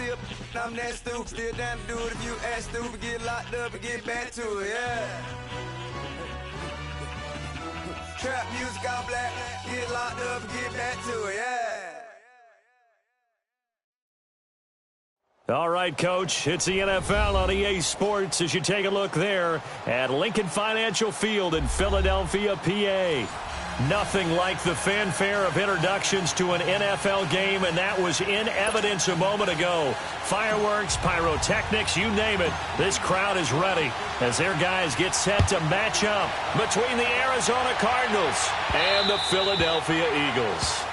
still, I'm that stupid. Still down to do it if you act stupid. Get locked up and get back to it, yeah. Trap music all black. Get locked up and get back to it, yeah. All right, Coach, it's the NFL on EA Sports as you take a look there at Lincoln Financial Field in Philadelphia, PA. Nothing like the fanfare of introductions to an NFL game, and that was in evidence a moment ago. Fireworks, pyrotechnics, you name it. This crowd is ready as their guys get set to match up between the Arizona Cardinals and the Philadelphia Eagles.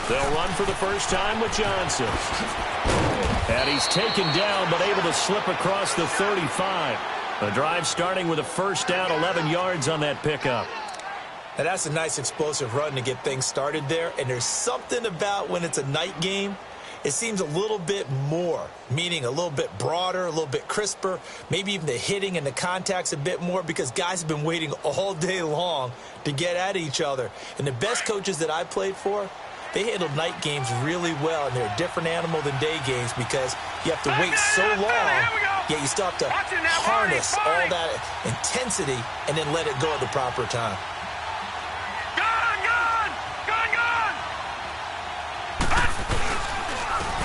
They'll run for the first time with Johnson. And he's taken down but able to slip across the 35. The drive starting with a first down, 11 yards on that pickup. Now that's a nice explosive run to get things started there. And there's something about when it's a night game, it seems a little bit more, meaning a little bit broader, a little bit crisper, maybe even the hitting and the contact's a bit more because guys have been waiting all day long to get at each other. And the best coaches that I played for, they handle night games really well, and they're a different animal than day games because you have to wait so long, yet you still have to harness all that intensity and then let it go at the proper time.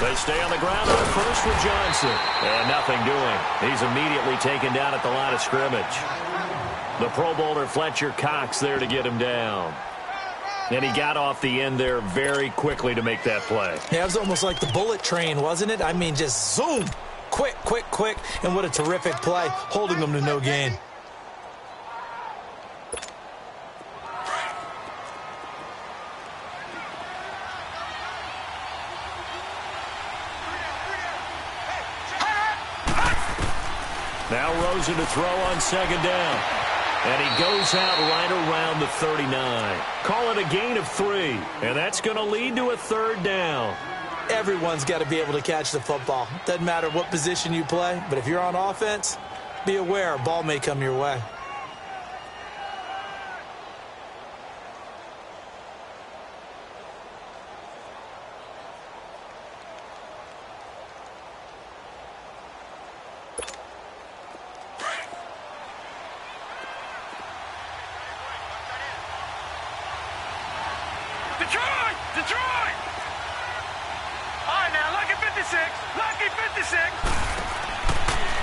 They stay on the ground on first with Johnson. And nothing doing. He's immediately taken down at the line of scrimmage. The Pro Bowler Fletcher Cox there to get him down. And he got off the end there very quickly to make that play. Yeah, it was almost like the bullet train, wasn't it? I mean, just zoom. Quick, quick, quick. And what a terrific play, holding them to no gain. Now Rosen to throw on second down. And he goes out right around the 39. Call it a gain of 3. And that's going to lead to a third down. Everyone's got to be able to catch the football. Doesn't matter what position you play, but if you're on offense, be aware a ball may come your way. Detroit! All right, now, lucky 56. Lucky 56.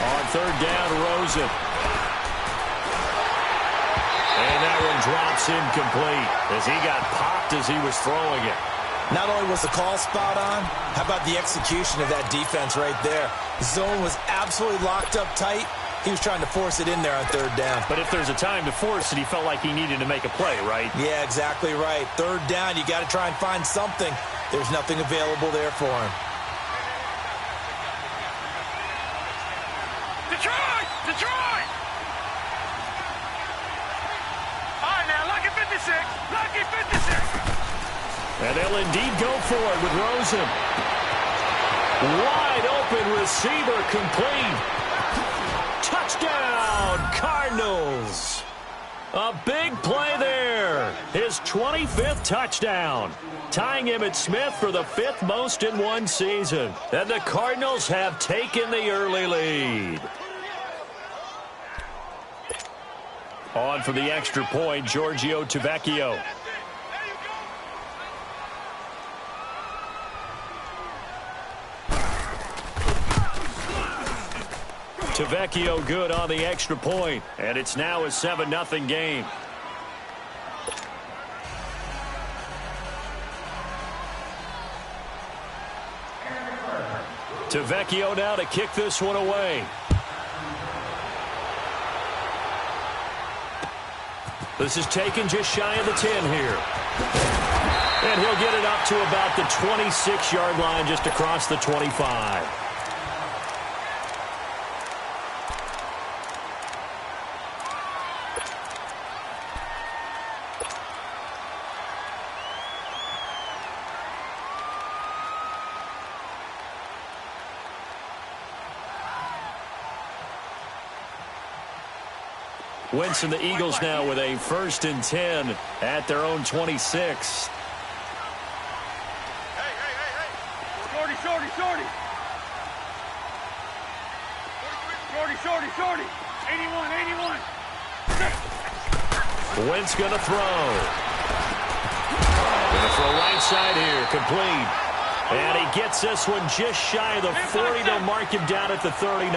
On third down, Rosen. And that one drops incomplete as he got popped as he was throwing it. Not only was the call spot on, how about the execution of that defense right there? The zone was absolutely locked up tight. He was trying to force it in there on third down. But if there's a time to force it, he felt like he needed to make a play, right? Yeah, exactly right. Third down, you got to try and find something. There's nothing available there for him. Detroit! Detroit! All right, now, lucky 56. Lucky 56. And they'll indeed go for it with Rosen. Wide open receiver complete. Touchdown, Cardinals. A big play there. His 25th touchdown. Tying Emmitt Smith for the 5th most in one season. And the Cardinals have taken the early lead. On for the extra point, Giorgio Tavecchio. Tavecchio good on the extra point, and it's now a 7-0 game. Tavecchio now to kick this one away. This is taken just shy of the 10 here. And he'll get it up to about the 26-yard line, just across the 25. Wentz and the Eagles now with a 1st and 10 at their own 26. Shorty, shorty, shorty. Shorty, shorty, shorty. 81, 81. Wentz going to throw. Going to throw right side here. Complete. And he gets this one just shy of the 40. They'll mark him down at the 39.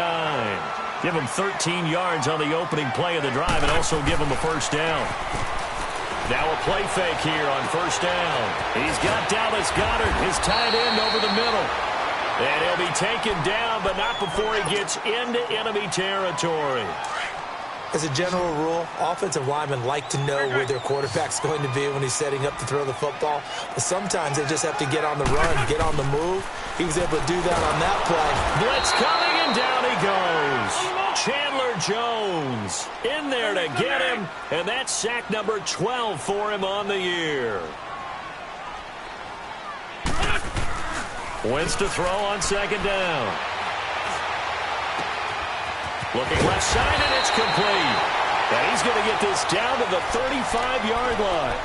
Give him 13 yards on the opening play of the drive and also give him a 1st down. Now a play fake here on 1st down. He's got Dallas Goedert, his tight end, over the middle. And he'll be taken down, but not before he gets into enemy territory. As a general rule, offensive linemen like to know where their quarterback's going to be when he's setting up to throw the football. But sometimes they just have to get on the run, get on the move. He was able to do that on that play. Blitz coming, and down he goes. Chandler Jones in there to get him, and that's sack number 12 for him on the year. Wentz to throw on 2nd down. Looking left side, and it's complete. And he's going to get this down to the 35-yard line.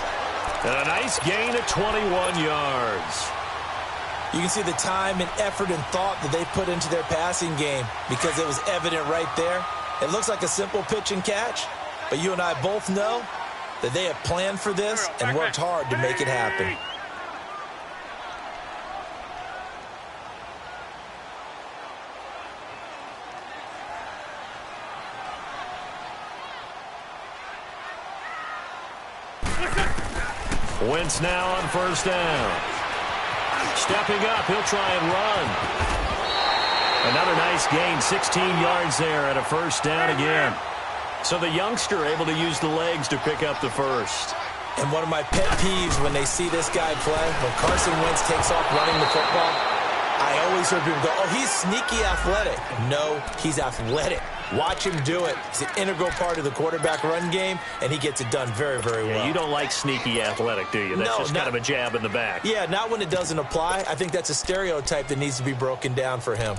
And a nice gain of 21 yards. You can see the time and effort and thought that they put into their passing game because it was evident right there. It looks like a simple pitch and catch, but you and I both know that they have planned for this and worked hard to make it happen. Wentz now on 1st down. Stepping up, he'll try and run. Another nice gain, 16 yards there at a 1st down again. So the youngster able to use the legs to pick up the 1st. And one of my pet peeves when they see this guy play, when Carson Wentz takes off running the football, I always hear people go, oh, he's sneaky athletic. No, he's athletic. Watch him do it. It's an integral part of the quarterback run game, and he gets it done very, very well. Yeah, you don't like sneaky athletic, do you? That's just kind of a jab in the back. Yeah, not when it doesn't apply. I think that's a stereotype that needs to be broken down for him.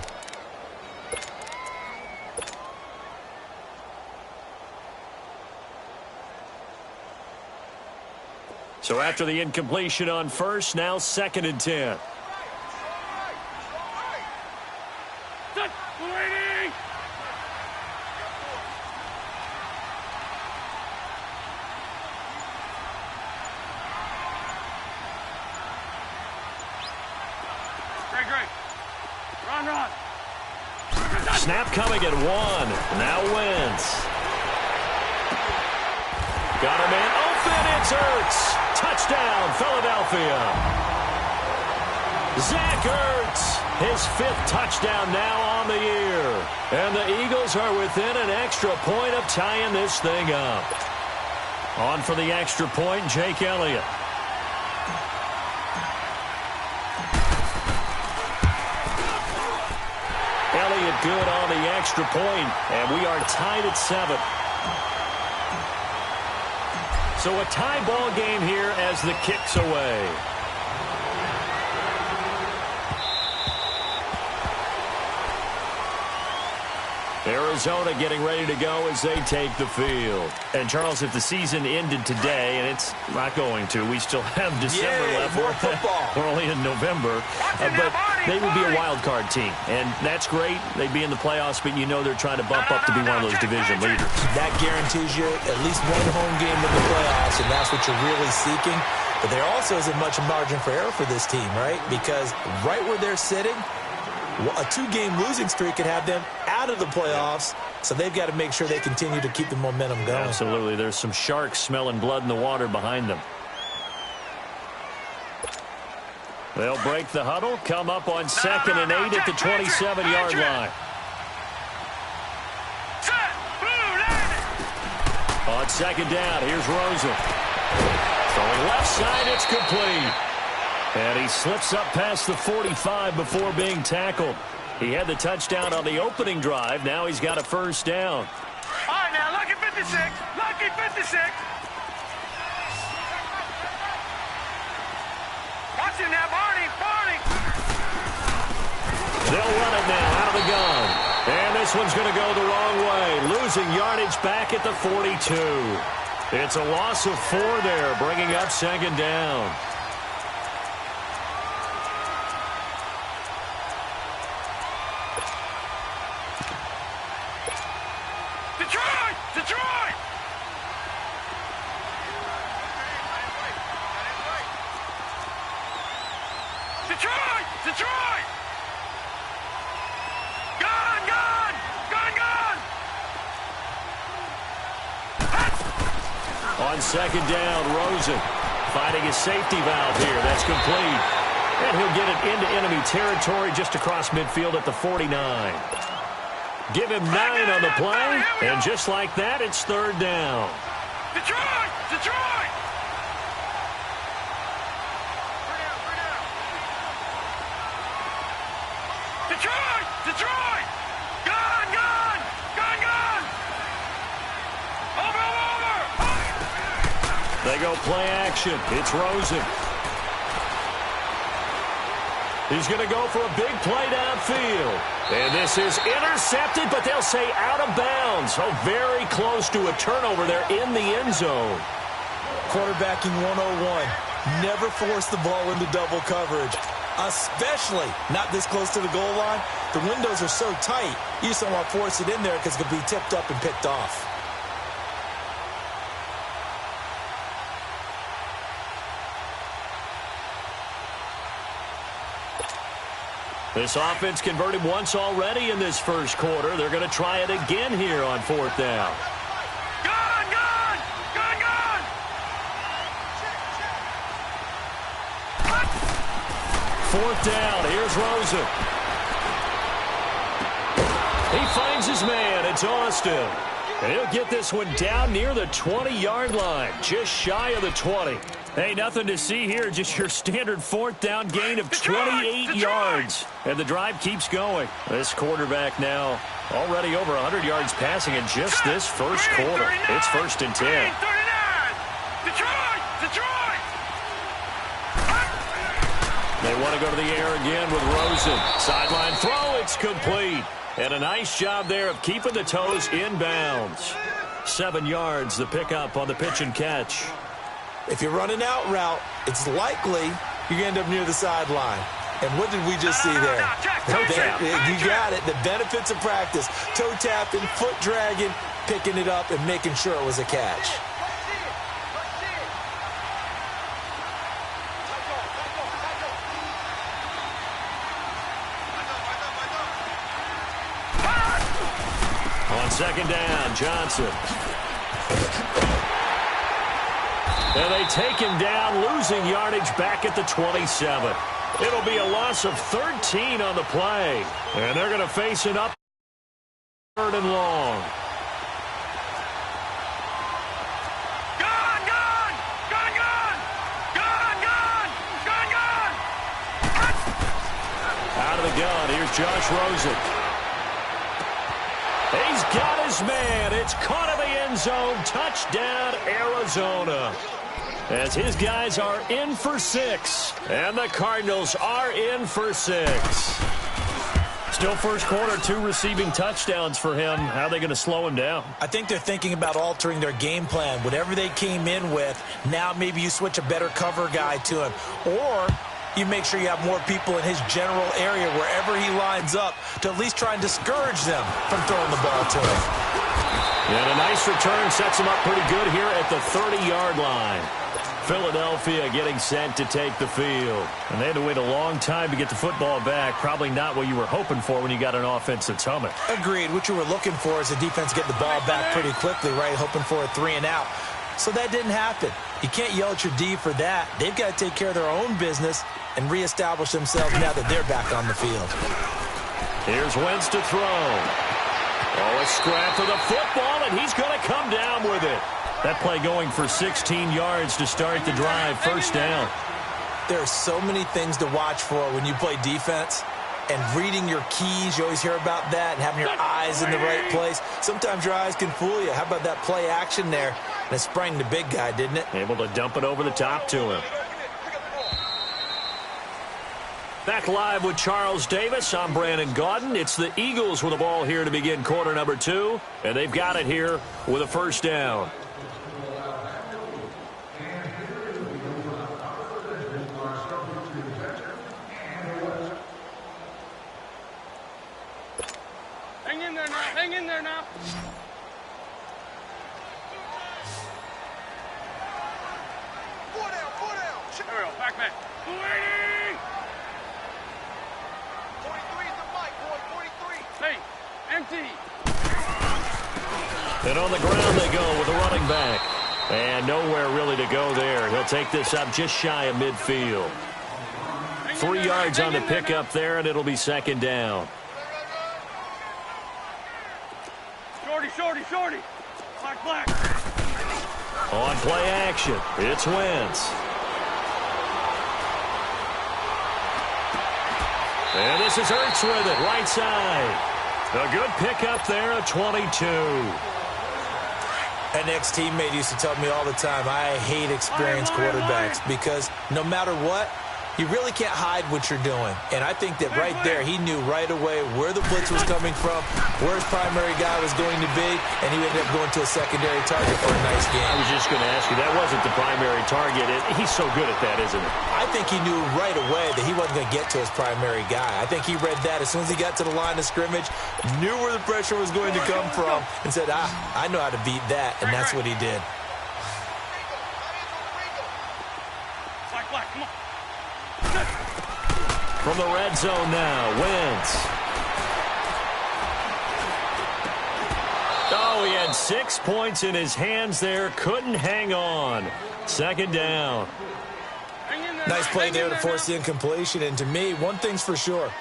So after the incompletion on 1st, now 2nd and 10. Snap coming at 1. Now Wentz. Got a man open. It's Ertz. Touchdown, Philadelphia. Zach Ertz, his 5th touchdown now on the year. And the Eagles are within an extra point of tying this thing up. On for the extra point, Jake Elliott. Elliott good on the extra point, and we are tied at 7. So a tie ball game here as the kick's away. Arizona getting ready to go as they take the field. And, Charles, if the season ended today, and it's not going to, we still have December left. More football. We're only in November. But they would be a wild card team. And that's great. They'd be in the playoffs, but you know they're trying to bump up to be one of those division leaders. That guarantees you at least one home game in the playoffs, and that's what you're really seeking. But there also isn't much margin for error for this team, right? Because right where they're sitting, a 2-game losing streak could have them out of the playoffs, so they've got to make sure they continue to keep the momentum going. Absolutely. There's some sharks smelling blood in the water behind them. They'll break the huddle, come up on 2nd and 8 at the 27-yard line. On 2nd down, here's Rosen. Throwing left side, it's complete. And he slips up past the 45 before being tackled. He had the touchdown on the opening drive. Now he's got a 1st down. All right, now, lucky 56. Lucky 56. Watch him now, Barney. Barney. They'll run it now out of the gun. And this one's going to go the wrong way. losing yardage back at the 42. It's a loss of 4 there, bringing up second down. Detroit! Detroit! Detroit! Detroit! Gone! Gone! Gone! Gone! On second down, Rosen finding his safety valve here. That's complete. And he'll get it into enemy territory just across midfield at the 49. Give him 9 on the play, and just like that, it's third down. Detroit! Detroit! Detroit! Detroit! Gone! Gone! Gone! Gone! Over! Over! They go play action. It's Rosen. He's going to go for a big play downfield. And this is intercepted, but they'll say out of bounds. Oh, very close to a turnover there in the end zone. Quarterbacking 101. Never force the ball into double coverage, especially not this close to the goal line. The windows are so tight, you just don't want to force it in there because it could be tipped up and picked off. This offense converted once already in this first quarter. They're going to try it again here on fourth down. Gone! Gone! Gone! Gone! Fourth down. Here's Rosen. He finds his man. It's Austin. And he'll get this one down near the 20-yard line, just shy of the 20. Hey, nothing to see here, just your standard fourth down gain of 28 yards. And the drive keeps going. This quarterback now already over 100 yards passing in just this first quarter. It's first and 10. Detroit! Detroit! They want to go to the air again with Rosen. Sideline throw, it's complete. And a nice job there of keeping the toes inbounds. 7 yards, the pickup on the pitch and catch. If you're running out route, it's likely you're going to end up near the sideline. And what did we just see there? Toe tap. You got it. The benefits of practice. Toe tapping, foot dragging, picking it up, and making sure it was a catch. On second down, Johnson. And they take him down, losing yardage back at the 27. It'll be a loss of 13 on the play. And they're going to face it up third and long. Gone! Gone! Gone! Gone! Gone! Gone! Gone! Gone! Out of the gun, here's Josh Rosen. He's got his man. It's caught in the end zone. Touchdown, Arizona. As his guys are in for 6. And the Cardinals are in for 6. Still first quarter, 2 receiving touchdowns for him. How are they going to slow him down? I think they're thinking about altering their game plan. Whatever they came in with, now maybe you switch a better cover guy to him. Or you make sure you have more people in his general area wherever he lines up to at least try and discourage them from throwing the ball to him. And a nice return sets him up pretty good here at the 30-yard line. Philadelphia getting set to take the field. And they had to wait a long time to get the football back. Probably not what you were hoping for when you got an offense that's humming. Agreed. What you were looking for is the defense get the ball back pretty quickly, right? Hoping for a 3 and out. So that didn't happen. You can't yell at your D for that. They've got to take care of their own business and reestablish themselves now that they're back on the field. Here's Wentz to throw. Oh, a scrap for the football, and he's going to come down with it. That play going for 16 yards to start the drive. First down. There are so many things to watch for when you play defense. And reading your keys, you always hear about that, and having your eyes in the right place. Sometimes your eyes can fool you. How about that play action there? And it sprang the big guy, didn't it? Able to dump it over the top to him. Back live with Charles Davis. I'm Brandon Gaudin. It's the Eagles with the ball here to begin quarter number 2. And they've got it here with a first down. Hang in there now. Hang in there now. Four down. Ariel, back man. Waiting. 43 is the mic, boy, 43. Hey, empty. And on the ground they go with the running back. And nowhere really to go there. He'll take this up just shy of midfield. 3 yards on the pickup there, and it'll be second down. Shorty. Black. On play action, it's Wentz. And this is Hurts with it, right side. A good pickup there at 22. An ex-teammate used to tell me all the time, I hate experienced quarterbacks because no matter what, you really can't hide what you're doing. And I think that right there, he knew right away where the blitz was coming from, where his primary guy was going to be, and he ended up going to a secondary target for a nice game. I was just going to ask you, that wasn't the primary target. He's so good at that, isn't he? I think he knew right away that he wasn't going to get to his primary guy. I think he read that as soon as he got to the line of scrimmage, knew where the pressure was going to come from, and said, I know how to beat that, and that's what he did. Black, come on. From the red zone now, Wentz. Oh, he had 6 points in his hands there. Couldn't hang on. Second down. Nice play there to force the incompletion. And to me, one thing's for sure.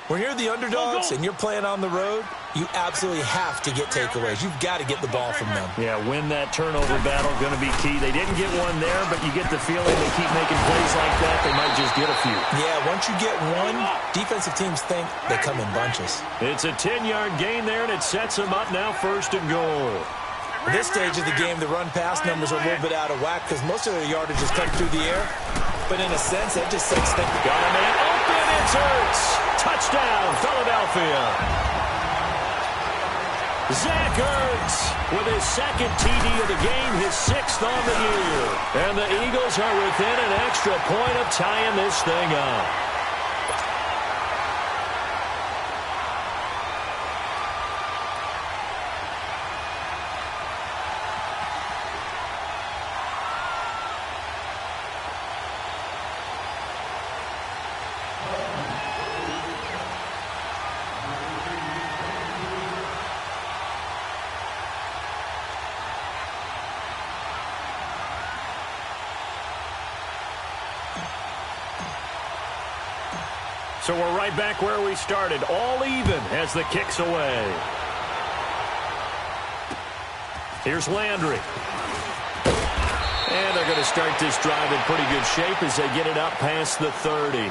When you're the underdogs and you're playing on the road, you absolutely have to get takeaways. You've got to get the ball from them. Yeah, win that turnover battle, going to be key. They didn't get one there, but you get the feeling they keep making plays like that, they might just get a few. Yeah, once you get one, defensive teams think they come in bunches. It's a 10-yard gain there, and it sets them up now first and goal. At this stage of the game, the run-pass numbers are a little bit out of whack because most of their yardage is come through the air. But in a sense, that just sets things. Got a man open, it's Hurts. Touchdown, Philadelphia. Zach Ertz with his second TD of the game, his 6th on the year. And the Eagles are within an extra point of tying this thing up. So we're right back where we started, all even as the kick's away. Here's Landry. And they're going to start this drive in pretty good shape as they get it up past the 30.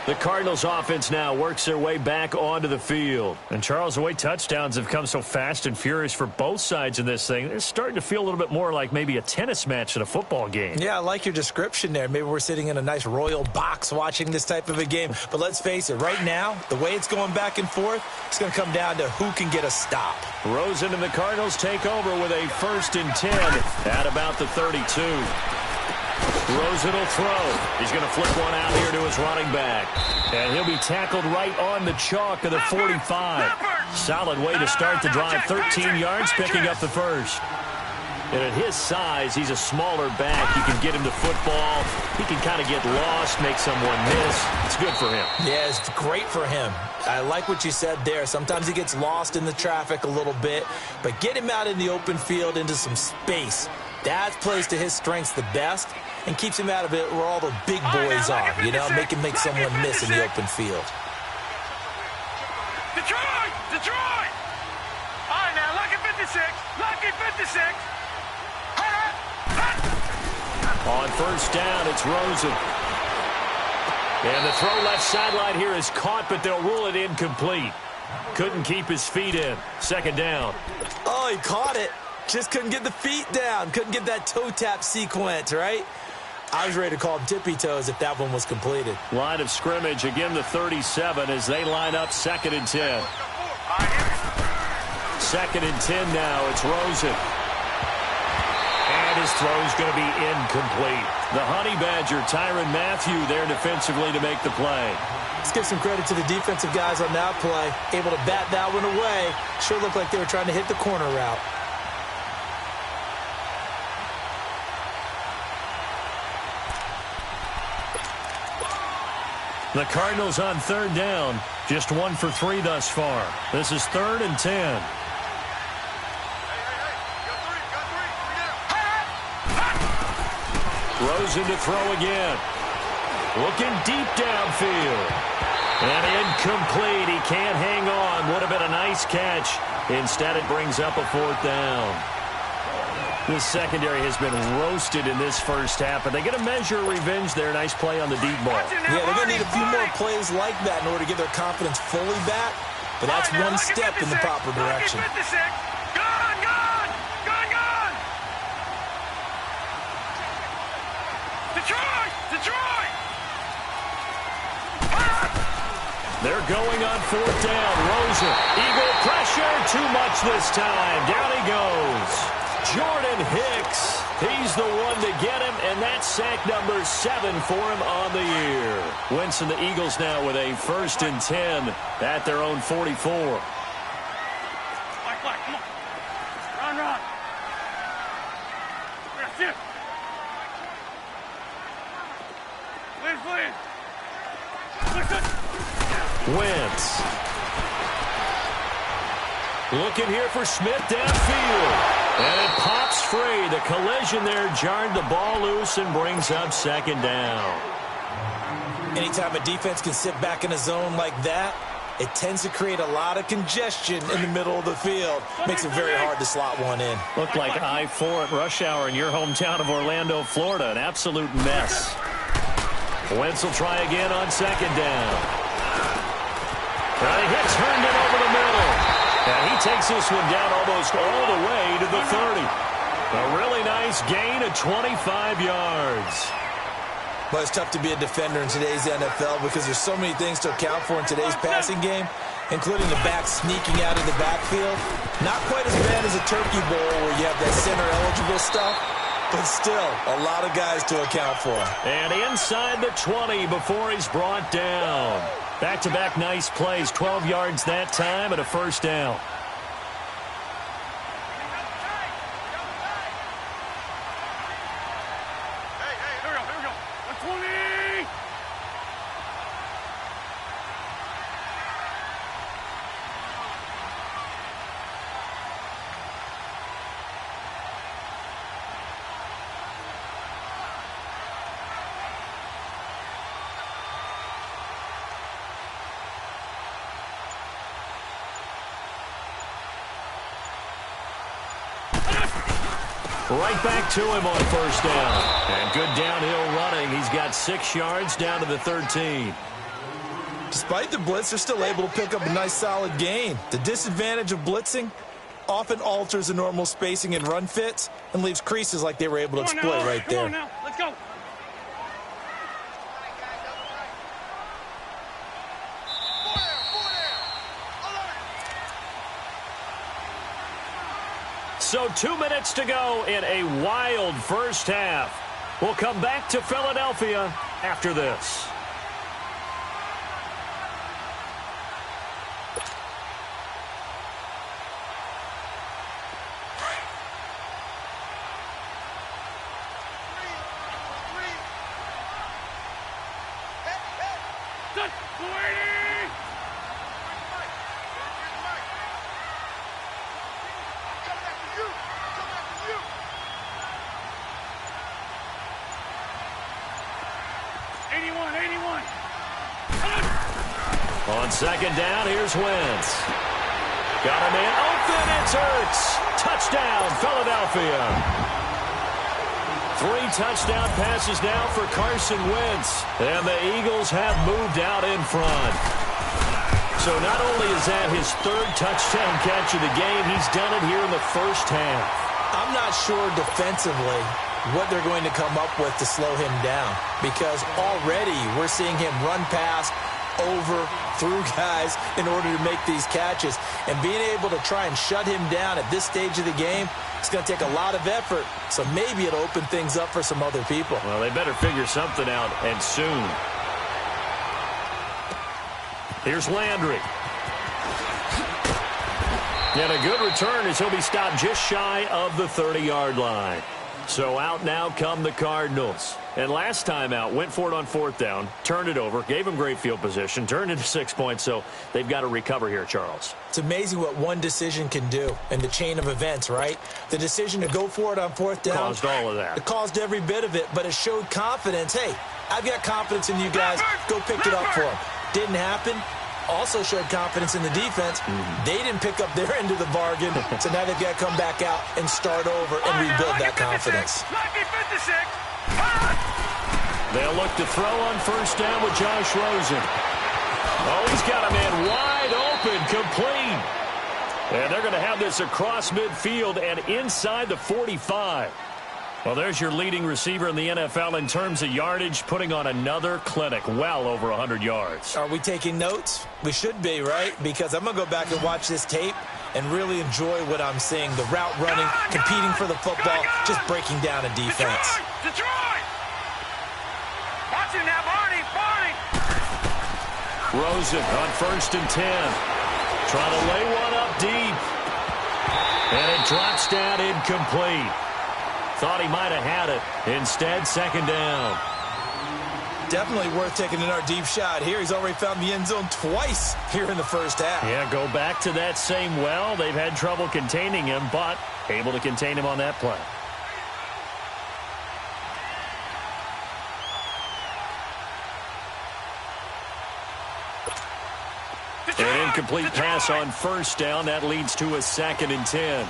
The Cardinals offense now works their way back onto the field. And Charles, the way touchdowns have come so fast and furious for both sides in this thing, it's starting to feel a little bit more like maybe a tennis match than a football game. Yeah, I like your description there. Maybe we're sitting in a nice royal box watching this type of a game. But let's face it, right now, the way it's going back and forth, it's going to come down to who can get a stop. Rosen and the Cardinals take over with a 1st and 10 at about the 32. Rosen will throw. He's going to flip one out here to his running back. And he'll be tackled right on the chalk of the 45. Solid way to start the drive. 13 yards, picking up the first. And at his size, he's a smaller back. You can get him to football. He can kind of get lost, make someone miss. It's good for him. Yeah, it's great for him. I like what you said there. Sometimes he gets lost in the traffic a little bit. But get him out in the open field into some space. That plays to his strengths the best and keeps him out of it where all the big boys are, you know, make him make someone miss in the open field. Detroit! All right, now, lucky 56. Lucky 56. On first down, it's Rosen. And the throw left sideline here is caught, but they'll rule it incomplete. Couldn't keep his feet in. Second down. Oh, he caught it. Just couldn't get the feet down. Couldn't get that toe tap sequence, right? I was ready to call him tippy-toes if that one was completed. Line of scrimmage, again the 37 as they line up 2nd and 10. 2nd and 10 now. It's Rosen. And his throw's going to be incomplete. The Honey Badger, Tyrann Mathieu, there defensively to make the play. Let's give some credit to the defensive guys on that play. Able to bat that one away. Sure looked like they were trying to hit the corner route. The Cardinals on 3rd down. Just 1 for 3 thus far. This is 3rd and 10. Rosen to throw again. Looking deep downfield. And incomplete. He can't hang on. Would have been a nice catch. Instead, it brings up a 4th down. This secondary has been roasted in this first half, but they get a measure of revenge there. Nice play on the deep ball. Yeah, they're going to need a few more plays like that in order to get their confidence fully back, but that's one step in the proper direction. Detroit! They're going on 4th down. Rosen. Eagle pressure. Too much this time. Down he goes. Jordan Hicks. He's the one to get him, and that's sack number 7 for him on the year. Wentz and the Eagles now with a 1st and 10 at their own 44. Come on. Run. That's it. Please. Listen. Wentz. Looking here for Smith downfield. And it pops free. The collision there jarred the ball loose and brings up 2nd down. Anytime a defense can sit back in a zone like that, it tends to create a lot of congestion in the middle of the field. Makes it very hard to slot one in. Looked like I-4 at rush hour in your hometown of Orlando, Florida. An absolute mess. Wentz will try again on 2nd down. And Hicks turned it over the middle. And he takes this one down almost all the way to the 30. A really nice gain of 25 yards. But it's tough to be a defender in today's NFL because there's so many things to account for in today's passing game, including the back sneaking out of the backfield. Not quite as bad as a Turkey Bowl where you have that center-eligible stuff, but still a lot of guys to account for. And inside the 20 before he's brought down. Back-to-back nice plays, 12 yards that time and a 1st down. Here we go. 120. Right back to him on 1st down. And good downhill running. He's got 6 yards down to the 13. Despite the blitz, they're still able to pick up a nice solid gain. The disadvantage of blitzing often alters the normal spacing and run fits and leaves creases like they were able to exploit right there. Come on now. Let's go. So 2 minutes to go in a wild first half. We'll come back to Philadelphia after this. On 2nd down, here's Wentz. Got a man open, it's Hurts. Touchdown, Philadelphia. 3 touchdown passes now for Carson Wentz. And the Eagles have moved out in front. So not only is that his 3rd touchdown catch of the game, he's done it here in the first half. I'm not sure defensively what they're going to come up with to slow him down, because already we're seeing him run past, over, through guys in order to make these catches. And being able to try and shut him down at this stage of the game, it's going to take a lot of effort. So maybe it'll open things up for some other people. Well, they better figure something out, and soon. Here's Landry. And a good return as he'll be stopped just shy of the 30-yard line. So out now come the Cardinals. And last time out, went for it on 4th down, turned it over, gave him great field position, turned into 6 points, so they've got to recover here, Charles. It's amazing what one decision can do in the chain of events, right? The decision to go for it on 4th down. Caused all of that. It caused every bit of it, but it showed confidence. Hey, I've got confidence in you guys. Go pick it up for them. Didn't happen. Also showed confidence in the defense. They didn't pick up their end of the bargain, so now they've got to come back out and start over and rebuild that confidence. They'll look to throw on 1st down with Josh Rosen. Oh, he's got a man wide open, complete. And they're going to have this across midfield and inside the 45. Well, there's your leading receiver in the NFL in terms of yardage, putting on another clinic, well over 100 yards. Are we taking notes? We should be, right? Because I'm going to go back and watch this tape and really enjoy what I'm seeing. The route running, competing for the football, just breaking down a defense. Detroit! Watch him now, Barney! Barney! Rosen on 1st and 10. Trying to lay one up deep. And it drops down incomplete. Thought he might have had it. Instead, 2nd down. Definitely worth taking another deep shot here. He's already found the end zone twice here in the first half. Yeah, go back to that same well. They've had trouble containing him, but able to contain him on that play. An incomplete pass on 1st down. That leads to a 2nd and 10.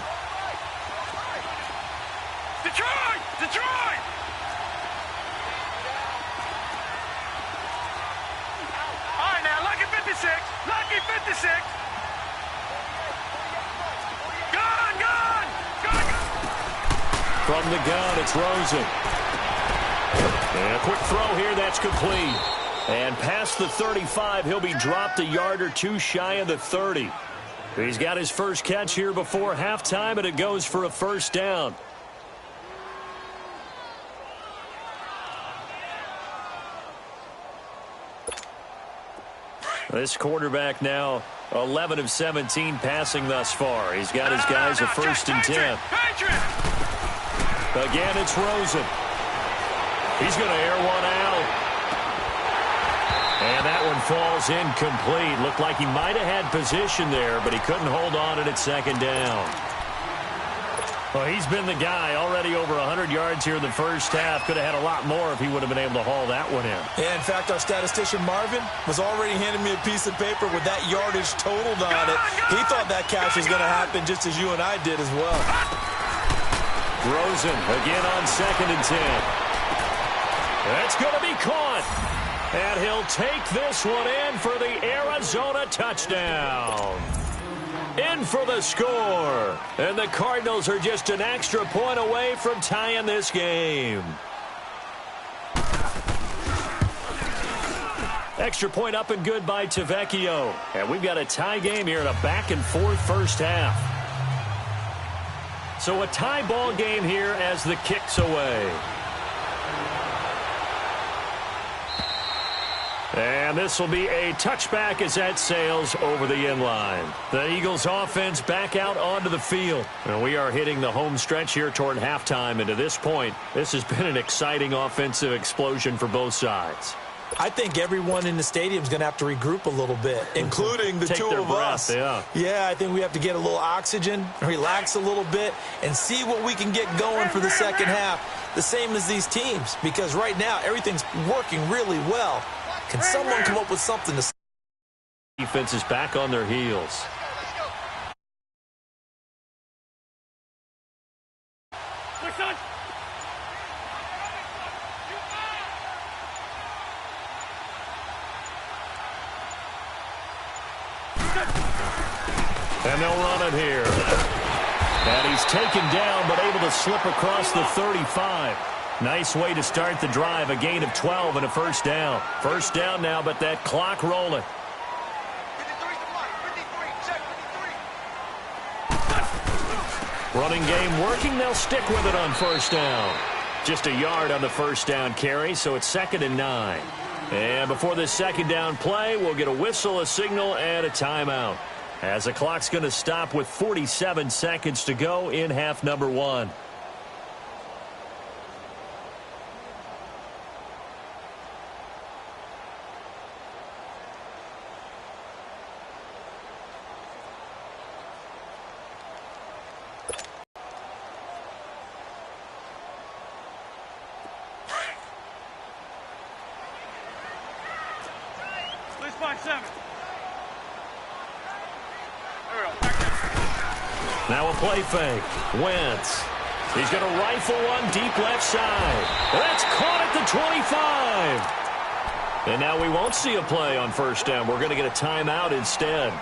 Detroit! Detroit! All right, now, lucky 56. Lucky 56. Gun, gun! Gun, gun! From the gun, it's Rosen. And a quick throw here, that's complete. And past the 35, he'll be dropped a yard or two shy of the 30. He's got his first catch here before halftime, and it goes for a 1st down. This quarterback now 11 of 17 passing thus far. He's got his guys a 1st and 10. Again, it's Rosen. He's going to air one out. And that one falls incomplete. Looked like he might have had position there, but he couldn't hold on and it's 2nd down. Well, he's been the guy already over 100 yards here in the first half. Could have had a lot more if he would have been able to haul that one in. Yeah, in fact, our statistician Marvin was already handing me a piece of paper with that yardage totaled on it. He thought that catch was going to happen just as you and I did as well. Rosen again on 2nd and 10. That's going to be caught. And he'll take this one in for the Arizona touchdown. In for the score. And the Cardinals are just an extra point away from tying this game. Extra point up and good by Tavecchio. And we've got a tie game here in a back-and-forth first half. So a tie ball game here as the kick's away. And this will be a touchback as that sails over the inline. The Eagles offense back out onto the field. And we are hitting the home stretch here toward halftime. And to this point, this has been an exciting offensive explosion for both sides. I think everyone in the stadium is going to have to regroup a little bit, including the two of us. Yeah, I think we have to get a little oxygen, relax a little bit, and see what we can get going for the second half. The same as these teams, because right now everything's working really well. Can someone come up with something to... Defense is back on their heels. And they'll run it here. And he's taken down, but able to slip across the 35. Nice way to start the drive, a gain of 12 and a first down. First down now, but that clock rolling. Running game working, they'll stick with it on first down. Just a yard on the first down carry, so it's 2nd and 9. And before this second down play, we'll get a whistle, a signal, and a timeout, as the clock's going to stop with 47 seconds to go in half number 1. Now a play fake. Wentz. He's going to rifle one deep left side. That's caught at the 25. And now we won't see a play on first down. We're going to get a timeout instead,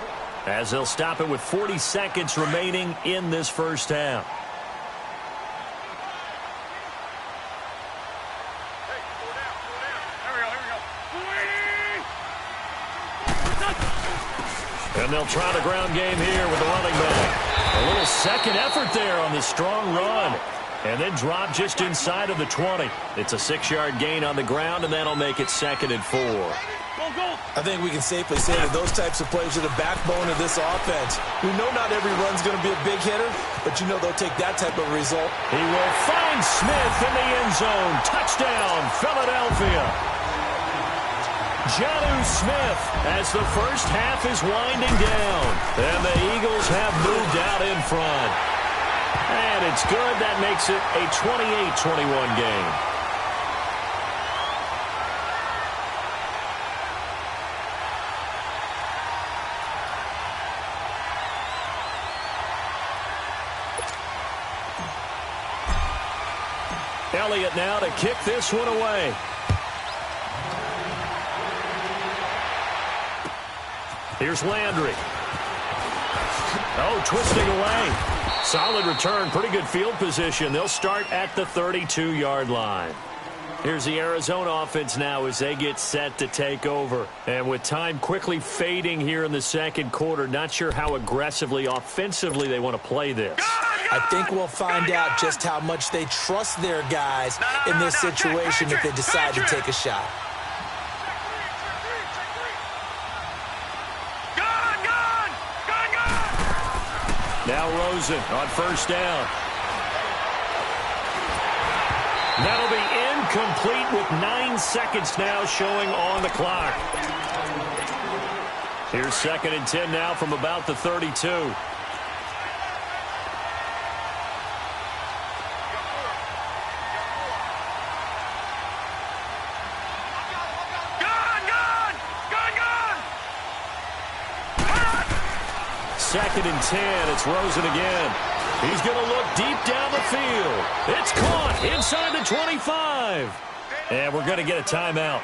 as they'll stop it with 40 seconds remaining in this first half. And they'll try the ground game here with the running back. A little second effort there on the strong run. And then drop just inside of the 20. It's a 6-yard gain on the ground, and that'll make it 2nd and 4. I think we can safely say that those types of plays are the backbone of this offense. We know not every run's going to be a big hitter, but you know they'll take that type of result. He will find Smith in the end zone. Touchdown, Philadelphia. Jonnu Smith as the first half is winding down. And the Eagles have moved out in front. And it's good. That makes it a 28-21 game. Elliott now to kick this one away. Here's Landry. Oh, twisting away. Solid return. Pretty good field position. They'll start at the 32-yard line. Here's the Arizona offense now as they get set to take over. And with time quickly fading here in the second quarter, not sure how aggressively, offensively they want to play this. I think we'll find out just how much they trust their guys in this situation if they decide to take a shot. Now Rosen on first down. That'll be incomplete with 9 seconds now showing on the clock. Here's 2nd and 10 now from about the 32. Second and 10. It's Rosen again. He's going to look deep down the field. It's caught inside the 25. And we're going to get a timeout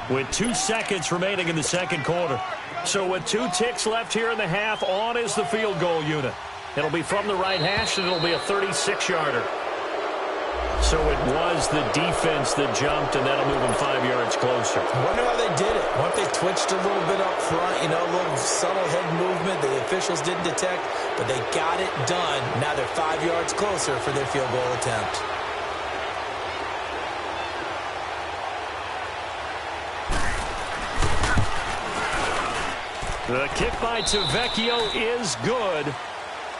with 2 seconds remaining in the second quarter. So with 2 ticks left here in the half, on is the field goal unit. It'll be from the right hash, and it'll be a 36-yarder. So it was the defense that jumped, and that'll move them 5 yards closer. I wonder how they did it. What if they twitched a little bit up front, a little subtle head movement the officials didn't detect, but they got it done. Now they're 5 yards closer for their field goal attempt. The kick by Tavecchio is good.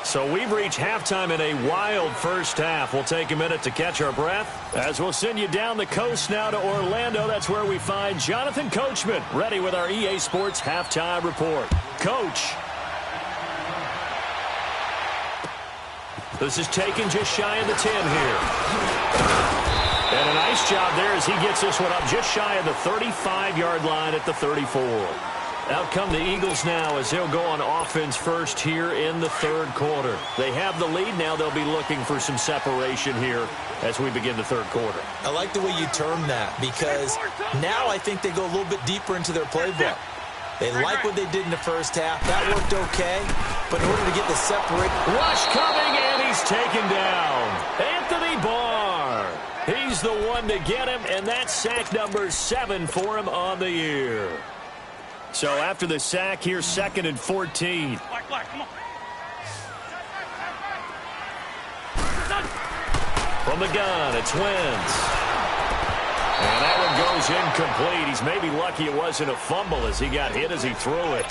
So we've reached halftime in a wild first half. We'll take a minute to catch our breath as we'll send you down the coast now to Orlando. That's where we find Jonathan Coachman ready with our EA Sports halftime report. Coach. This is taken just shy of the 10 here. And a nice job there as he gets this one up just shy of the 35-yard line at the 34. Out come the Eagles now as they'll go on offense first here in the third quarter. They have the lead. Now they'll be looking for some separation here as we begin the third quarter. I like the way you term that because now I think they go a little bit deeper into their playbook. They like what they did in the first half. That worked okay. but in order to get the separate. Rush coming, and he's taken down. Anthony Barr. He's the one to get him, and that's sack number 7 for him on the year. So after the sack, here's 2nd and 14. Black, come on. From the gun, it's Wentz. And that one goes incomplete. He's maybe lucky it wasn't a fumble as he got hit as he threw it.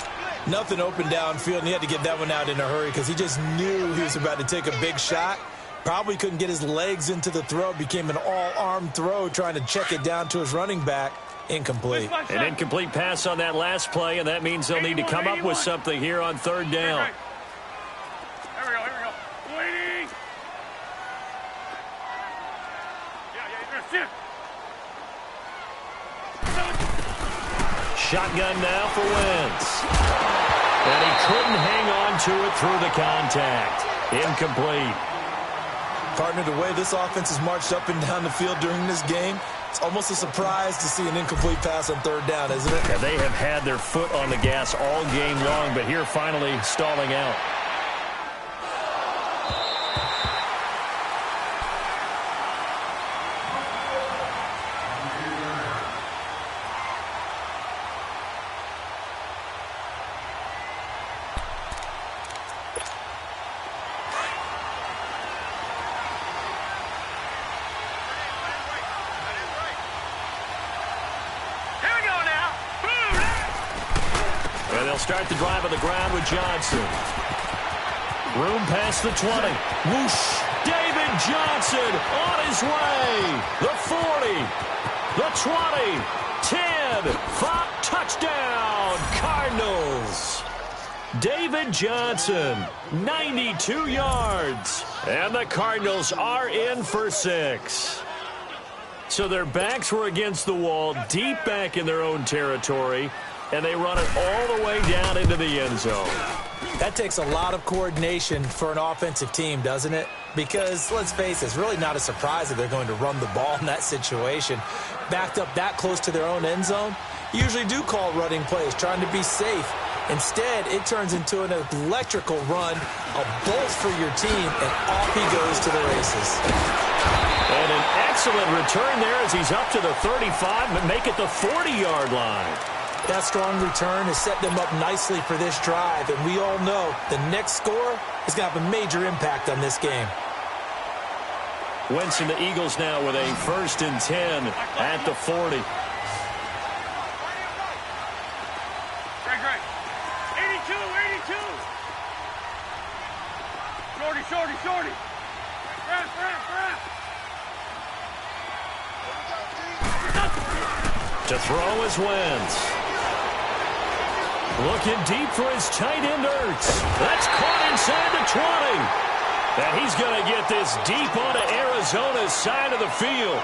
Nothing open downfield, and he had to get that one out in a hurry because he just knew he was about to take a big shot. Probably couldn't get his legs into the throw. Became an all-arm throw trying to check it down to his running back. Incomplete. An incomplete pass on that last play, and that means they'll need to come up with something here on 3rd down. Here we go. Waiting. Yeah, Shotgun now for Wentz. And he couldn't hang on to it through the contact. Incomplete. Partner, the way this offense has marched up and down the field during this game, it's almost a surprise to see an incomplete pass on 3rd down, isn't it? Yeah, they have had their foot on the gas all game long, but here finally stalling out. Start the drive on the ground with Johnson. Room past the 20. Whoosh! David Johnson on his way. The 40. The 20. 10. 5. Touchdown, Cardinals. David Johnson, 92 yards. And the Cardinals are in for 6. So their backs were against the wall, deep back in their own territory, and they run it all the way down into the end zone. That takes a lot of coordination for an offensive team, doesn't it? Because, let's face it, it's really not a surprise that they're going to run the ball in that situation. Backed up that close to their own end zone, usually do call running plays, trying to be safe. Instead, it turns into an electrical run, a bolt for your team, and off he goes to the races. And an excellent return there as he's up to the 35 and make it the 40-yard line. That strong return has set them up nicely for this drive, and we all know the next score is going to have a major impact on this game. Wentz and the Eagles now with a 1st and 10 at the 40. Great. 82. Shorty. To throw is Wentz. Looking deep for his tight end, Ertz. That's caught inside the 20. And he's going to get this deep onto Arizona's side of the field.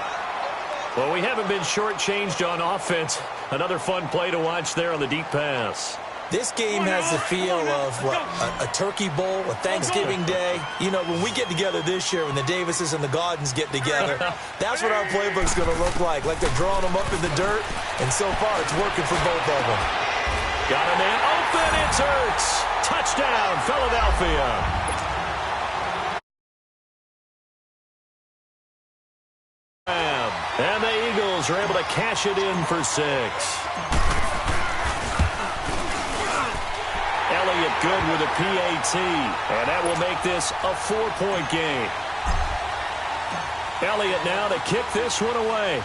Well, we haven't been shortchanged on offense. Another fun play to watch there on the deep pass. This game has the feel of a turkey bowl, a Thanksgiving day. You know, when we get together this year, when the Davises and the Gaudens get together, that's what our playbook's going to look like. Like they're drawing them up in the dirt, and so far it's working for both of them. Got a man open, it's Ertz. Touchdown, Philadelphia. And the Eagles are able to cash it in for 6. Elliott good with a PAT, and that will make this a 4-point game. Elliott now to kick this one away.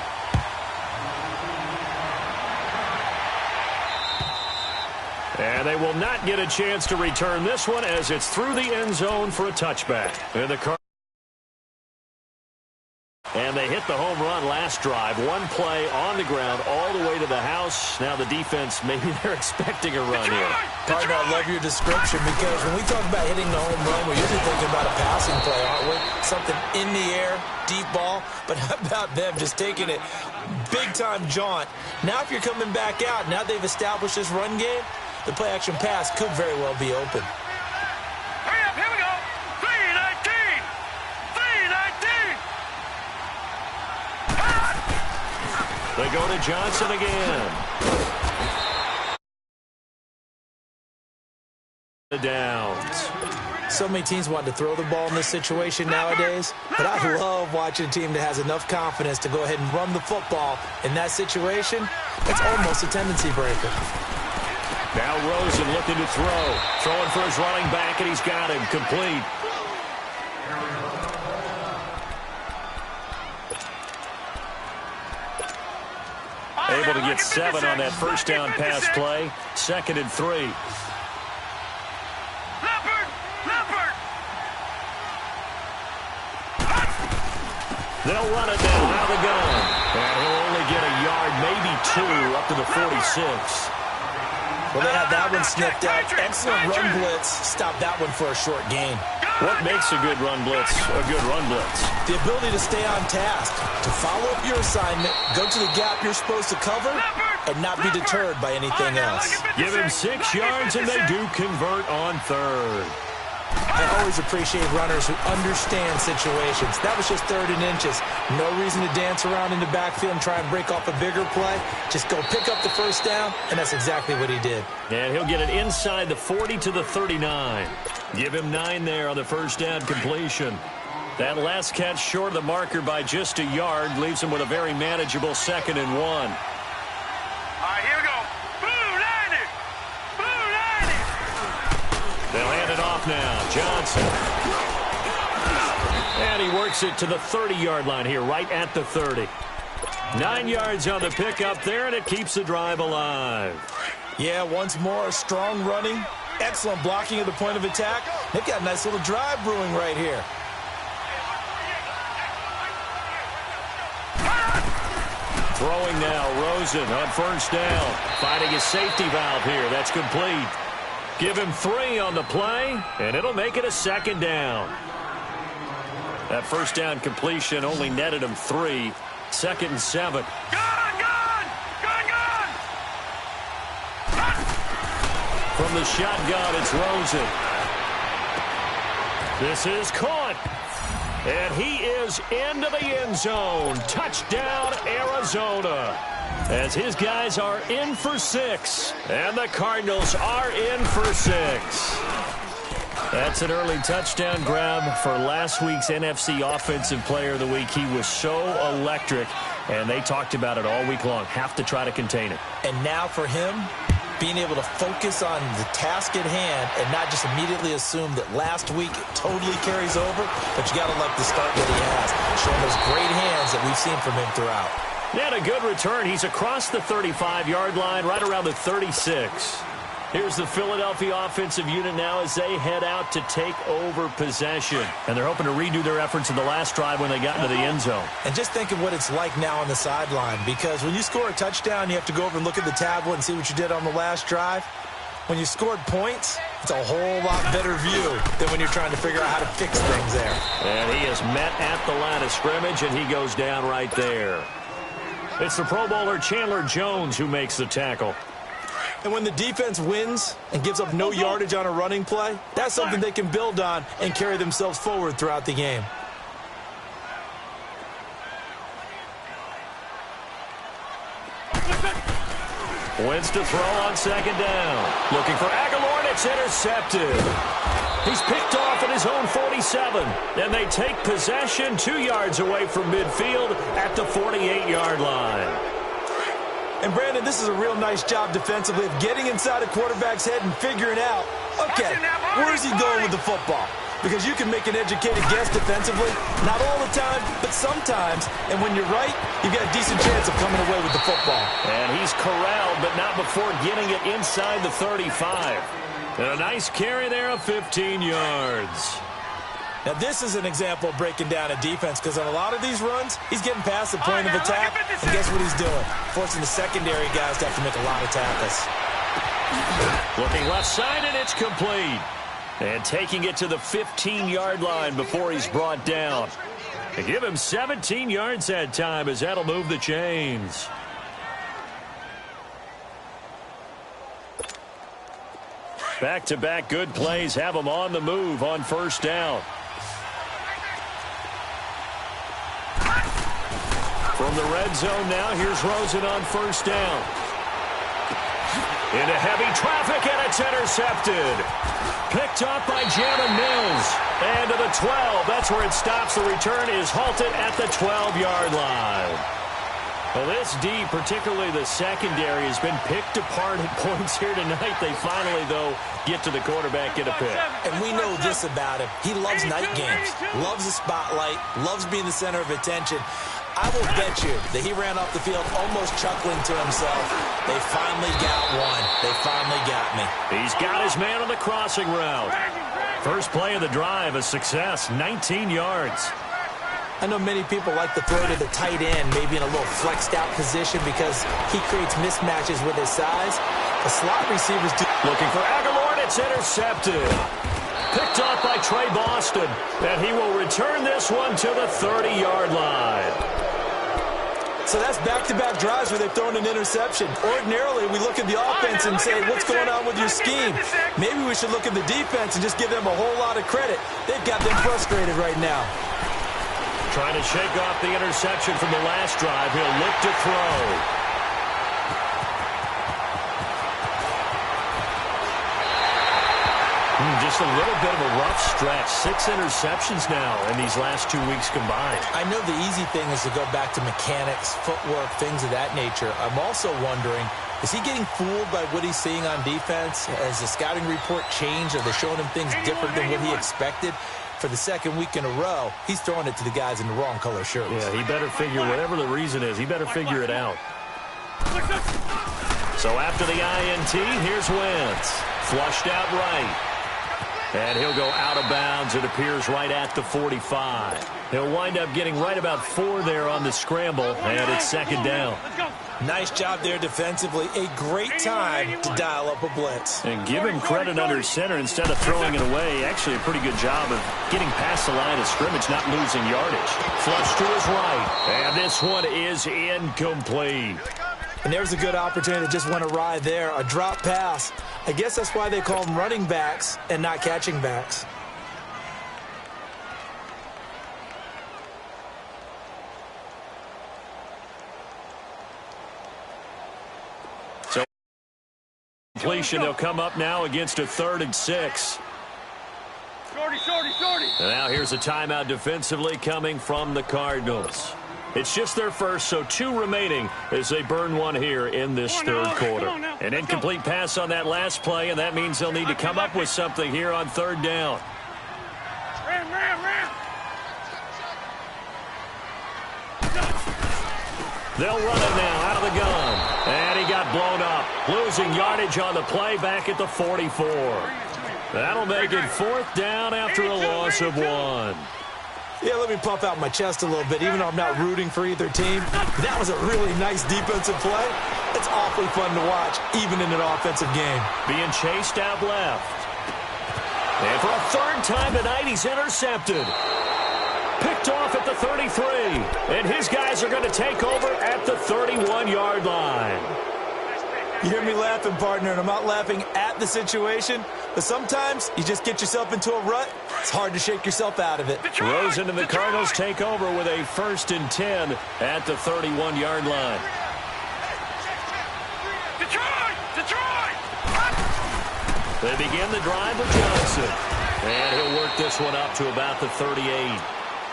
And they will not get a chance to return this one as it's through the end zone for a touchback. And they hit the home run last drive. One play on the ground all the way to the house. Now the defense, maybe they're expecting a run here. Partner, I love your description because when we talk about hitting the home run, we're usually thinking about a passing play, aren't we? Something in the air, deep ball. But how about them just taking it big-time jaunt? Now if you're coming back out, now they've established this run game, the play-action pass could very well be open. Hurry up, here we go. 319. They go to Johnson again. The downs. So many teams want to throw the ball in this situation nowadays, but I love watching a team that has enough confidence to go ahead and run the football. In that situation, it's almost a tendency breaker. Now Rosen looking to throw. Throwing for his running back, and he's got him complete. Able to get 7 on that first down pass play. 2nd and 3. They'll run it now out of the gun. And he'll only get a yard, maybe 2, up to the 46. Well, they had that one sniffed out. Excellent run blitz. Stop that one for a short gain. What makes a good run blitz a good run blitz? The ability to stay on task, to follow up your assignment, go to the gap you're supposed to cover, and not be deterred by anything else. Give him 6 yards, and they do convert on 3rd. I always appreciate runners who understand situations. That was just 3rd and inches. No reason to dance around in the backfield and try and break off a bigger play. Just go pick up the first down, and that's exactly what he did. And he'll get it inside the 40 to the 39. Give him 9 there on the first down completion. That last catch short of the marker by just a yard leaves him with a very manageable 2nd and 1. All right, here we go. Blue 90. Blue 90. They'll hand it off now. Johnson. And he works it to the 30-yard line here, right at the 30. 9 yards on the pickup there, and it keeps the drive alive. Yeah, once more, strong running, excellent blocking at the point of attack. They've got a nice little drive brewing right here. Throwing now, Rosen on first down. Finding his safety valve here. That's complete. Give him 3 on the play, and it'll make it a 2nd down. That first down completion only netted him 3. 2nd and 7. Gone, gone, gone, gone. From the shotgun, it's Rosen. This is caught. And he is into the end zone. Touchdown, Arizona. As his guys are in for 6. And the Cardinals are in for 6. That's an early touchdown grab for last week's NFC Offensive Player of the Week. He was so electric, and they talked about it all week long. Have to try to contain it. And now for him, being able to focus on the task at hand and not just immediately assume that last week it totally carries over, but you got to like the start that he has, showing those great hands that we've seen from him throughout. And a good return. He's across the 35-yard line, right around the 36. Here's the Philadelphia offensive unit now as they head out to take over possession. And they're hoping to redo their efforts in the last drive when they got into the end zone. And just think of what it's like now on the sideline, because when you score a touchdown, you have to go over and look at the tablet and see what you did on the last drive. When you scored points, it's a whole lot better view than when you're trying to figure out how to fix things there. And he is met at the line of scrimmage, and he goes down right there. It's the Pro Bowler Chandler Jones who makes the tackle. And when the defense wins and gives up no yardage on a running play, that's something they can build on and carry themselves forward throughout the game. Wentz to throw on 2nd down. Looking for Aguilar, and it's intercepted. He's picked off at his own 47. And they take possession 2 yards away from midfield at the 48-yard line. And, Brandon, this is a real nice job defensively of getting inside a quarterback's head and figuring out, okay, where is he going with the football? Because you can make an educated guess defensively, not all the time, but sometimes. And when you're right, you've got a decent chance of coming away with the football. And he's corralled, but not before getting it inside the 35. And a nice carry there of 15 yards. Now, this is an example of breaking down a defense, because on a lot of these runs, he's getting past the point of attack, and guess what he's doing? Forcing the secondary guys to have to make a lot of tackles. Looking left side, and it's complete. And taking it to the 15-yard line before he's brought down. They give him 17 yards that time, as that'll move the chains. Back-to-back good plays have him on the move on first down. From the red zone now, here's Rosen on first down. Into heavy traffic, and it's intercepted. Picked up by Jalen Mills. And to the 12. That's where it stops. The return is halted at the 12-yard line. Well, this D, particularly the secondary, has been picked apart at points here tonight. They finally, though, get to the quarterback, get a pick. And we know this about him. He loves night games, loves the spotlight, loves being the center of attention. I will bet you that he ran off the field almost chuckling to himself. They finally got one. They finally got me. He's got his man on the crossing route. First play of the drive, a success, 19 yards. I know many people like to throw to the tight end, maybe in a little flexed out position because he creates mismatches with his size. The slot receivers do. Looking for Aguilar, and it's intercepted. Picked off by Trey Boston, and he will return this one to the 30-yard line. So that's back-to-back drives where they've thrown an interception. Ordinarily, we look at the offense and say, what's going on with your scheme? Maybe we should look at the defense and just give them a whole lot of credit. They've got them frustrated right now. Trying to shake off the interception from the last drive. He'll look to throw. Just a little bit of a rough stretch. 6 interceptions now in these last 2 weeks combined. I know the easy thing is to go back to mechanics, footwork, things of that nature. I'm also wondering, is he getting fooled by what he's seeing on defense? Has the scouting report changed? Are they showing him things different than what he expected? For the second week in a row, he's throwing it to the guys in the wrong color shirts. Yeah, he better figure, whatever the reason is, he better figure it out. So after the INT, here's Wentz. Flushed out right. And he'll go out of bounds, it appears, right at the 45. He'll wind up getting right about 4 there on the scramble, and it's second down. Nice job there defensively. A great time to dial up a blitz. And give him credit under center instead of throwing it away. Actually, a pretty good job of getting past the line of scrimmage, not losing yardage. Flush to his right. And this one is incomplete. And there's a good opportunity that just went awry there. A drop pass. I guess that's why they call them running backs and not catching backs. So completion, they'll come up now against a 3rd and 6. And now here's a timeout defensively coming from the Cardinals. It's just their first, so 2 remaining as they burn one here in this third quarter. An incomplete pass on that last play, and that means they'll need to come up with something here on 3rd down. They'll run it now out of the gun. And he got blown up. Losing yardage on the play back at the 44. That'll make it 4th down after a loss of 1. Yeah, let me puff out my chest a little bit, even though I'm not rooting for either team. That was a really nice defensive play. It's awfully fun to watch, even in an offensive game. Being chased out left. And for a 3rd time tonight, he's intercepted. Picked off at the 33. And his guys are going to take over at the 31-yard line. You hear me laughing, partner, and I'm not laughing at the situation, but sometimes you just get yourself into a rut. It's hard to shake yourself out of it. Rosen and the Cardinals take over with a 1st and 10 at the 31-yard line. Detroit! They begin the drive with Johnson. And he'll work this one up to about the 38.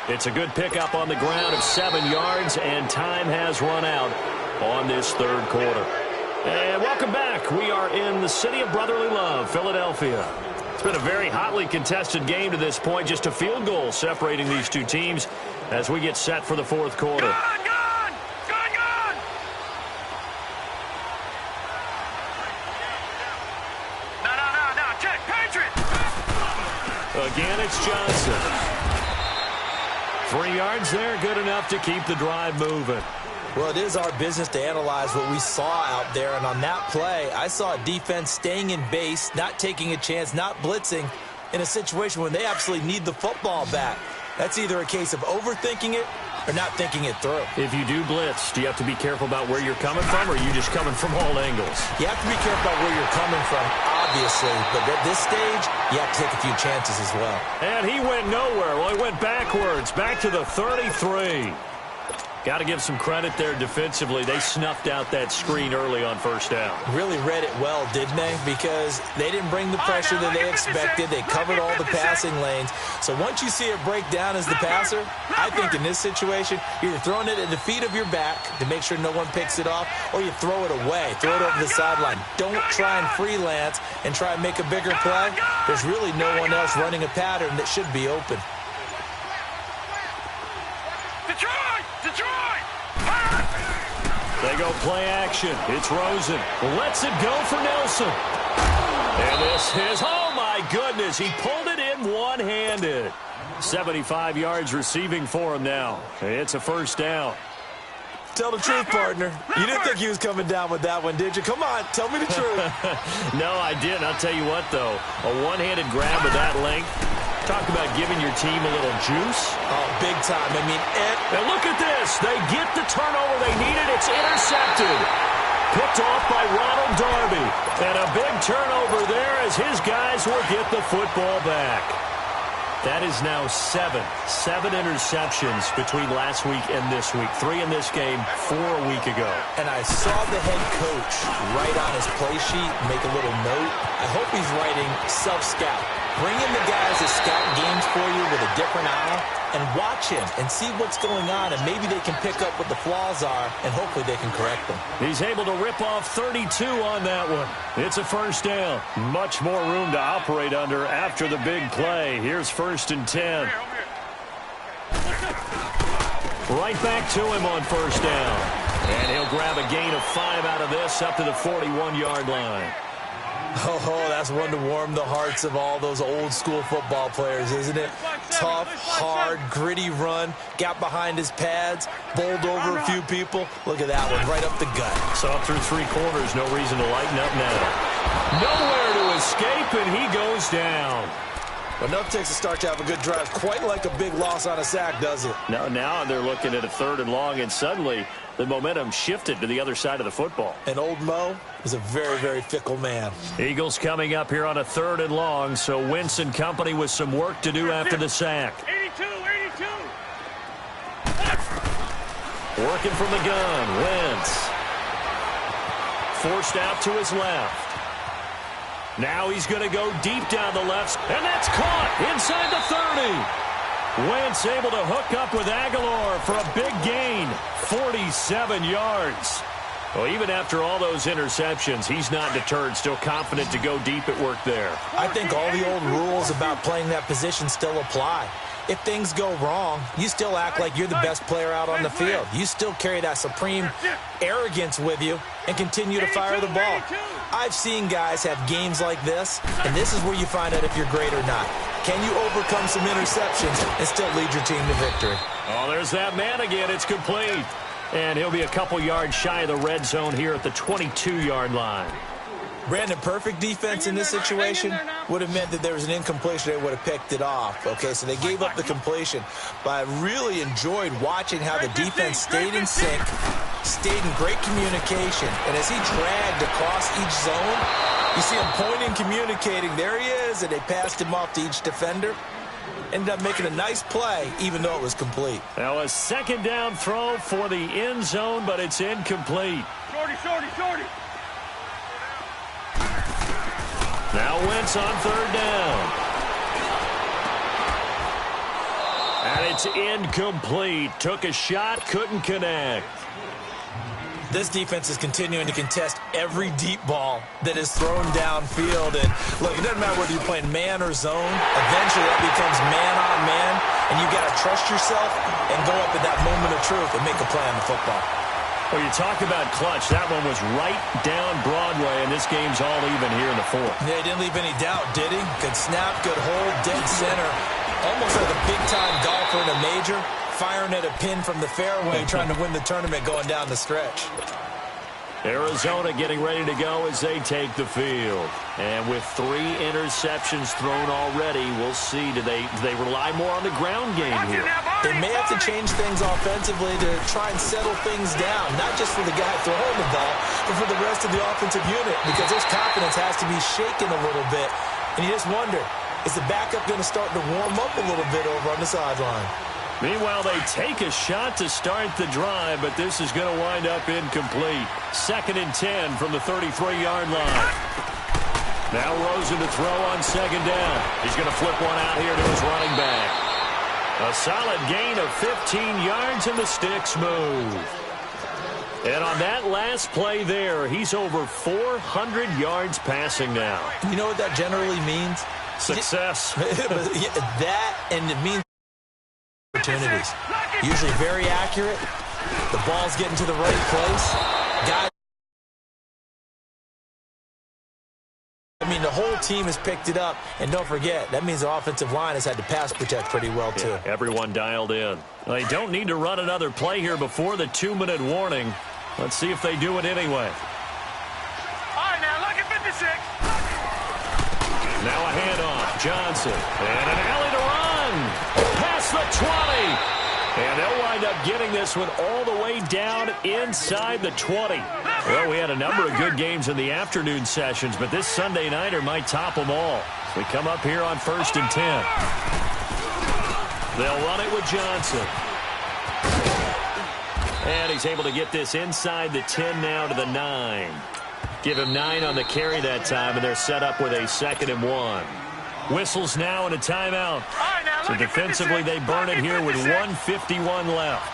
It's a good pickup on the ground of 7 yards, and time has run out on this third quarter. And welcome back. We are in the city of brotherly love, Philadelphia. It's been a very hotly contested game to this point. Just a field goal separating these two teams as we get set for the 4th quarter. Gone! No. Check, Patriot! Again, it's Johnson. 3 yards there, good enough to keep the drive moving. Well, it is our business to analyze what we saw out there, and on that play, I saw a defense staying in base, not taking a chance, not blitzing in a situation when they absolutely need the football back. That's either a case of overthinking it or not thinking it through. If you do blitz, do you have to be careful about where you're coming from, or are you just coming from all angles? You have to be careful about where you're coming from, obviously, but at this stage, you have to take a few chances as well. And he went nowhere. Well, he went backwards, back to the 33. Got to give some credit there defensively. They snuffed out that screen early on first down. Really read it well, didn't they? Because they didn't bring the pressure that they expected. They covered all the passing lanes. So once you see it break down as the passer, I think in this situation, you're either throwing it at the feet of your back to make sure no one picks it off, or you throw it away, throw it over the sideline. Don't try and freelance and try and make a bigger play. There's really no one else running a pattern that should be open. They go play action. It's Rosen. Lets it go for Nelson. And this is, oh my goodness, he pulled it in one-handed. 75 yards receiving for him now. It's a first down. Tell the truth, partner. You didn't think he was coming down with that one, did you? Come on, tell me the truth. No, I didn't. I'll tell you what, though. A one-handed grab of that length. Talk about giving your team a little juice. Oh, big time. I mean, and look at this. They get the turnover they needed. It's intercepted. Picked off by Ronald Darby. And a big turnover there as his guys will get the football back. That is now seven interceptions between last week and this week. 3 in this game, 4 a week ago. And I saw the head coach write on his play sheet, make a little note. I hope he's writing self-scout. Bring in the guys that scout games for you with a different eye and watch him and see what's going on, and maybe they can pick up what the flaws are, and hopefully they can correct them. He's able to rip off 32 on that one. It's a first down. Much more room to operate under after the big play. Here's 1st and 10. Right back to him on first down. And he'll grab a gain of 5 out of this up to the 41-yard line. Oh, that's one to warm the hearts of all those old-school football players, isn't it? Tough, hard, gritty run, got behind his pads, bowled over a few people. Look at that one, right up the gut. So up through 3 quarters, no reason to lighten up now. Nowhere to escape, and he goes down. But enough takes a start to have a good drive. Quite like a big loss on a sack, does it? Now they're looking at a 3rd and long, and suddenly the momentum shifted to the other side of the football. And old Mo is a very, very fickle man. Eagles coming up here on a 3rd and long, so Wentz and company with some work to do after the sack. 82. Working from the gun, Wentz. Forced out to his left. Now he's going to go deep down the left, and that's caught inside the 30. Wentz able to hook up with Aguilar for a big gain, 47 yards. Well, even after all those interceptions, he's not deterred, still confident to go deep at work there. I think all the old rules about playing that position still apply. If things go wrong, you still act like you're the best player out on the field. You still carry that supreme arrogance with you and continue to fire the ball. I've seen guys have games like this, and this is where you find out if you're great or not. Can you overcome some interceptions and still lead your team to victory? Oh, there's that man again. It's complete. And he'll be a couple yards shy of the red zone here at the 22-yard line. Brandon, perfect defense in this situation would have meant that there was an incompletion. They would have picked it off. Okay, so they gave up the completion. But I really enjoyed watching how the defense stayed in sync, stayed in great communication. And as he dragged across each zone, you see him pointing, communicating. There he is, and they passed him off to each defender. Ended up making a nice play, even though it was complete. Now a 2nd down throw for the end zone, but it's incomplete. Shorty. Now Wentz on 3rd down. And it's incomplete. Took a shot, couldn't connect. This defense is continuing to contest every deep ball that is thrown downfield. And look, it doesn't matter whether you're playing man or zone. Eventually that becomes man on man, and you got to trust yourself and go up at that moment of truth and make a play on the football. Well, you talk about clutch. That one was right down Broadway, and this game's all even here in the 4th. Yeah, he didn't leave any doubt, did he? Good snap, good hold, dead center. Almost like a big-time golfer in a major, firing at a pin from the fairway, trying to win the tournament going down the stretch. Arizona getting ready to go as they take the field. And with 3 interceptions thrown already, we'll see. Do they rely more on the ground game here? They may have to change things offensively to try and settle things down, not just for the guy throwing the ball, but for the rest of the offensive unit, because his confidence has to be shaken a little bit. And you just wonder, is the backup going to start to warm up a little bit over on the sideline? Meanwhile, they take a shot to start the drive, but this is going to wind up incomplete. 2nd and 10 from the 33-yard line. Now Rosen to throw on 2nd down. He's going to flip one out here to his running back. A solid gain of 15 yards, and the sticks move. And on that last play there, he's over 400 yards passing now. You know what that generally means? Success. That, and it means opportunities. Usually very accurate. The ball's getting to the right place. Guys, I mean, the whole team has picked it up. And don't forget, that means the offensive line has had to pass protect pretty well, too. Yeah, everyone dialed in. They don't need to run another play here before the 2-minute warning. Let's see if they do it anyway. All right, now look at 56. Now a handoff. Johnson. And an alley to run. Past the 20. And they'll wind up getting this one all the way down inside the 20. Well, we had a number of good games in the afternoon sessions, but this Sunday nighter might top them all. So we come up here on 1st and 10. They'll run it with Johnson. And he's able to get this inside the 10 now to the 9. Give him 9 on the carry that time, and they're set up with a 2nd and 1. Whistles now and a timeout. So defensively, they burn it here with 1:51 left.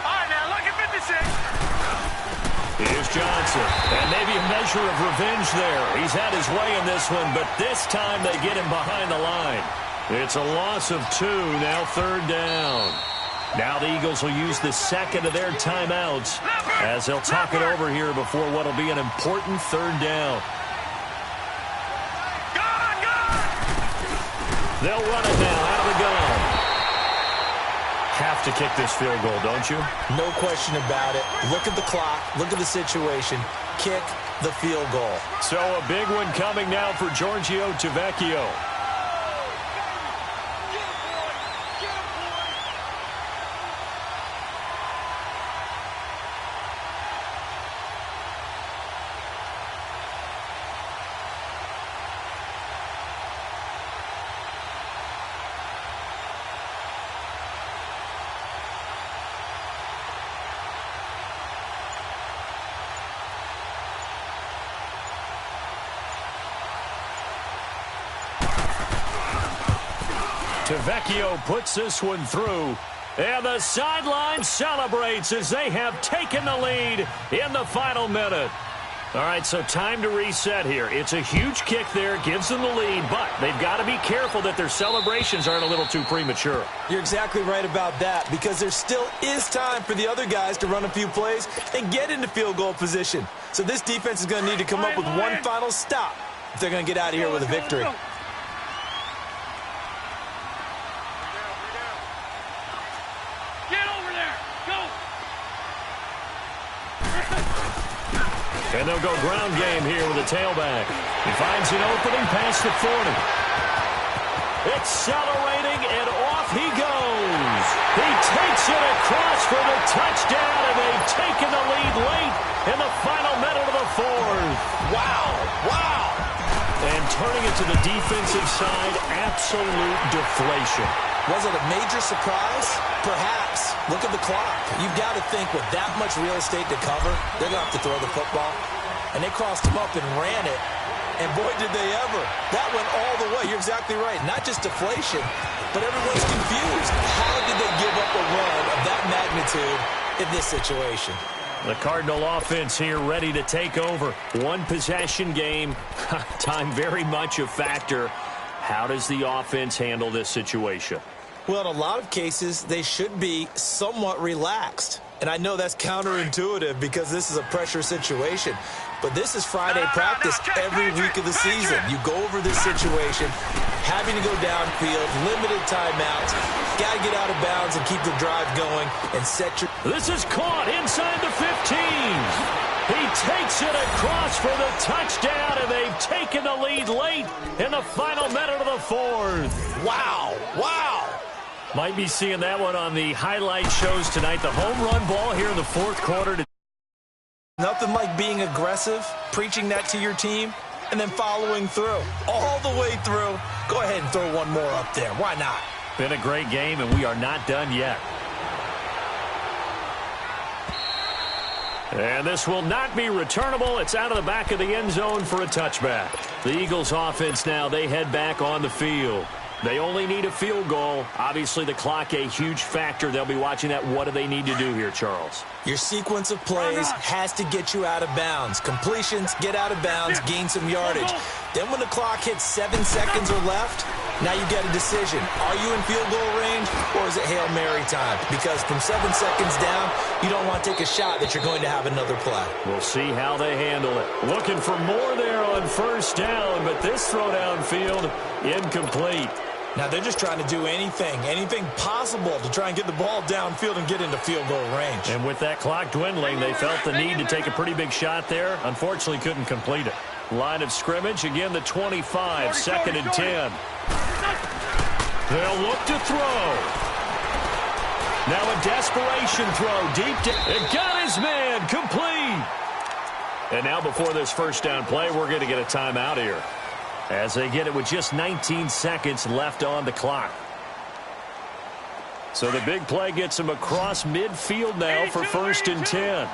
All right, now look at 56. Here's Johnson. And maybe a measure of revenge there. He's had his way in this one, but this time they get him behind the line. It's a loss of 2, now 3rd down. Now the Eagles will use the second of their timeouts as they'll talk it over here before what will be an important 3rd down. They'll run it now out of the gun. Have to kick this field goal, don't you? No question about it. Look at the clock. Look at the situation. Kick the field goal. So a big one coming now for Giorgio Tavecchio. Tavecchio puts this one through. And the sideline celebrates as they have taken the lead in the final minute. All right, so time to reset here. It's a huge kick there, gives them the lead, but they've got to be careful that their celebrations aren't a little too premature. You're exactly right about that, because there still is time for the other guys to run a few plays and get into field goal position. So this defense is going to need to come up with one final stop if they're going to get out of here with a victory. And they'll go ground game here with a tailback. He finds an opening past the 40. Accelerating, and off he goes. He takes it across for the touchdown, and they've taken the lead late in the final minute of the 4th. Wow, wow. And turning it to the defensive side, absolute deflation. Was it a major surprise? Perhaps. Look at the clock. You've got to think with that much real estate to cover, they're going to have to throw the football. And they crossed him up and ran it. And boy, did they ever. That went all the way. You're exactly right. Not just deflation, but everyone's confused. How did they give up a run of that magnitude in this situation? The Cardinal offense here ready to take over. One possession game. Time very much a factor. How does the offense handle this situation? Well, in a lot of cases, they should be somewhat relaxed. And I know that's counterintuitive because this is a pressure situation. But this is Friday practice every week of the season. You go over this situation, having to go downfield, limited timeouts, got to get out of bounds and keep the drive going and set your... This is caught inside the 15. He takes it across for the touchdown, and they've taken the lead late in the final minute of the 4th. Wow, wow. Might be seeing that one on the highlight shows tonight. The home run ball here in the 4th quarter. Nothing like being aggressive, preaching that to your team, and then following through. All the way through. Go ahead and throw one more up there. Why not? Been a great game, and we are not done yet. And this will not be returnable. It's out of the back of the end zone for a touchback. The Eagles offense now, they head back on the field. They only need a field goal. Obviously, the clock a huge factor. They'll be watching that. What do they need to do here, Charles? Your sequence of plays has to get you out of bounds. Completions, get out of bounds, gain some yardage. Then when the clock hits 7 seconds or left, now you get a decision. Are you in field goal range, or is it Hail Mary time? Because from 7 seconds down, you don't want to take a shot that you're going to have another play. We'll see how they handle it. Looking for more there on first down, but this throw downfield, incomplete. Now they're just trying to do anything possible to try and get the ball downfield and get into field goal range. And with that clock dwindling, they felt the need to take a pretty big shot there. Unfortunately, couldn't complete it. Line of scrimmage, again the 25, 2nd and 10. They'll look to throw. Now a desperation throw deep down. It got his man, complete. And now before this first down play, we're going to get a timeout here, as they get it with just 19 seconds left on the clock. So the big play gets them across midfield now for 1st and 10.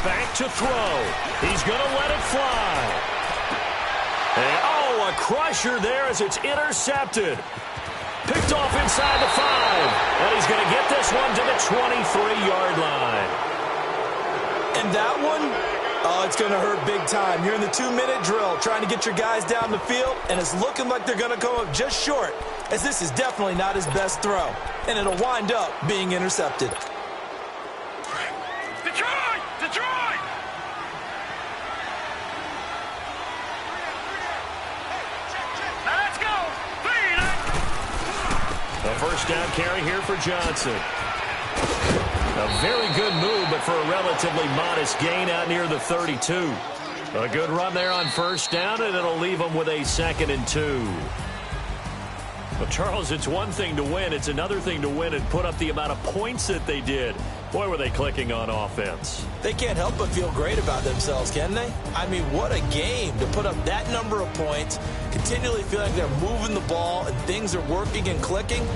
Back to throw. He's going to let it fly. And, oh, a crusher there as it's intercepted. Picked off inside the 5. And he's going to get this one to the 23-yard line. And that one, oh, it's going to hurt big time. You're in the 2-minute drill trying to get your guys down the field, and it's looking like they're going to come up just short, as this is definitely not his best throw. And it'll wind up being intercepted. Detroit! Now let's go! Feed it! A first down carry here for Johnson. A very good move, but for a relatively modest gain out near the 32. A good run there on first down, and it'll leave them with a 2nd and 2. Well, Charles, it's one thing to win. It's another thing to win and put up the amount of points that they did. Boy, were they clicking on offense. They can't help but feel great about themselves, can they? I mean, what a game to put up that number of points, continually feel like they're moving the ball and things are working and clicking.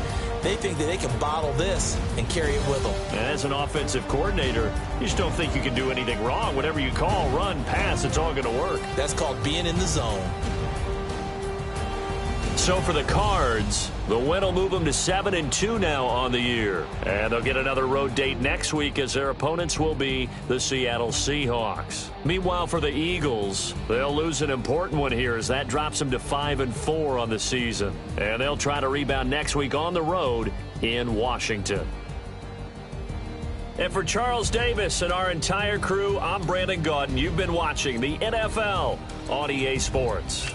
They think that they can bottle this and carry it with them. And as an offensive coordinator, you just don't think you can do anything wrong. Whatever you call, run, pass, it's all going to work. That's called being in the zone. So for the Cards, the win will move them to 7-2 now on the year. And they'll get another road date next week, as their opponents will be the Seattle Seahawks. Meanwhile, for the Eagles, they'll lose an important one here, as that drops them to 5-4 on the season. And they'll try to rebound next week on the road in Washington. And for Charles Davis and our entire crew, I'm Brandon Gaudin. You've been watching the NFL on EA Sports.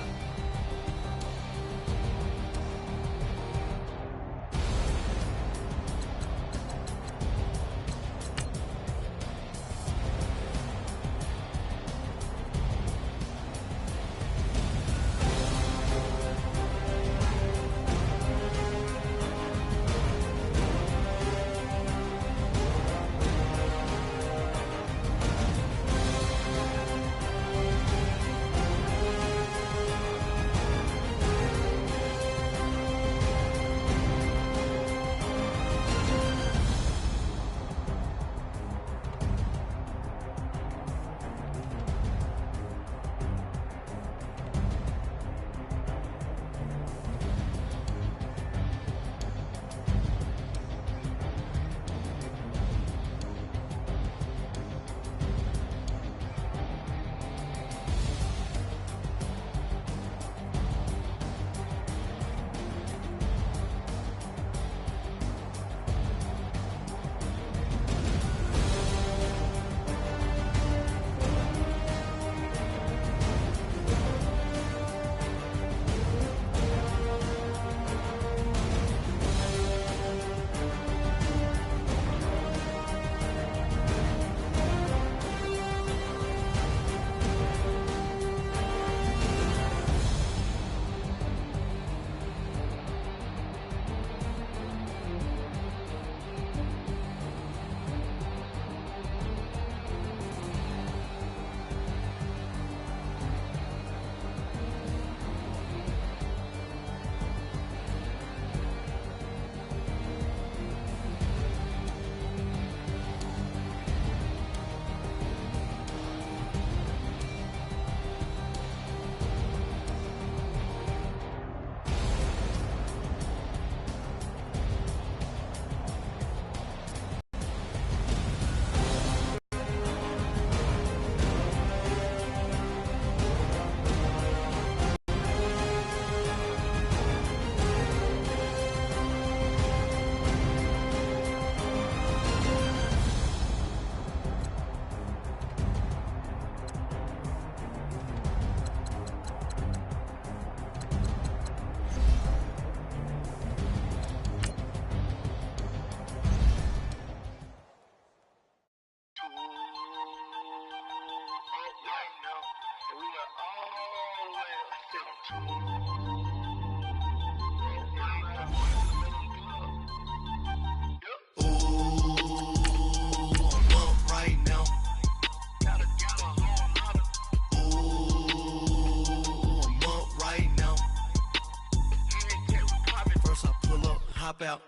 Hop out,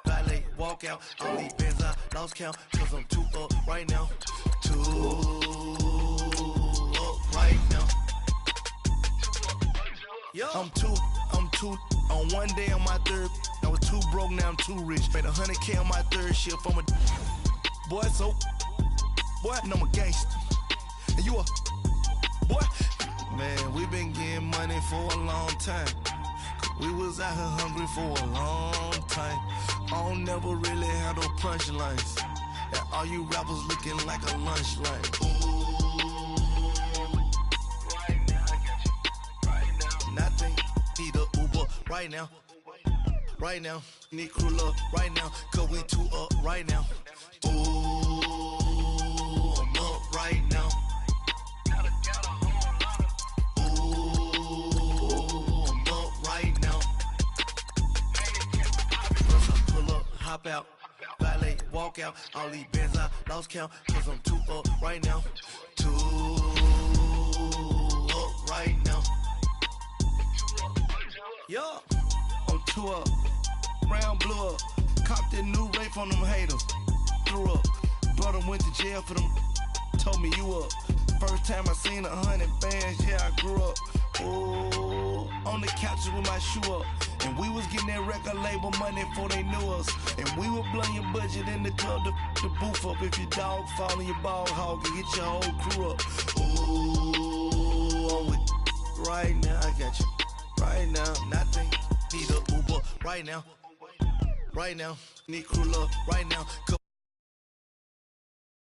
valet, walk out. All these bands I lost count, cause I'm too up right now. Too up right now. I'm too on one day on my third. I was too broke, now I'm too rich. Made 100K on my third shift. I'm a boy, so boy, and I'm a gangster. And you a boy. Man, we been getting money for a long time. We was out here hungry for a long time. I don't never really have no punchlines. And all you rappers looking like a lunch line. Right now, I got you. Right now. Nothing. Need a Uber right now. Right now. Need crew love right now. Cause we too up right now. Ooh, I'm up right now. Hop out, valet, walk out. All these bands I lost count, cause I'm too up right now. Too up right now. Yo, I'm too up. Round blew up. Copped that new rape from them haters. Threw up. Brother went to jail for them. Told me you up. First time I seen 100 bands, yeah, I grew up. Oh, on the couches with my shoe up. And we was getting that record label money before they knew us. And we were blowing your budget in the club to boof up. If your dog fall in your ball hog and get your whole crew up. Ooh, I'm with right now, I got you. Right now, nothing. Need a Uber right now. Right now, need crew love right now.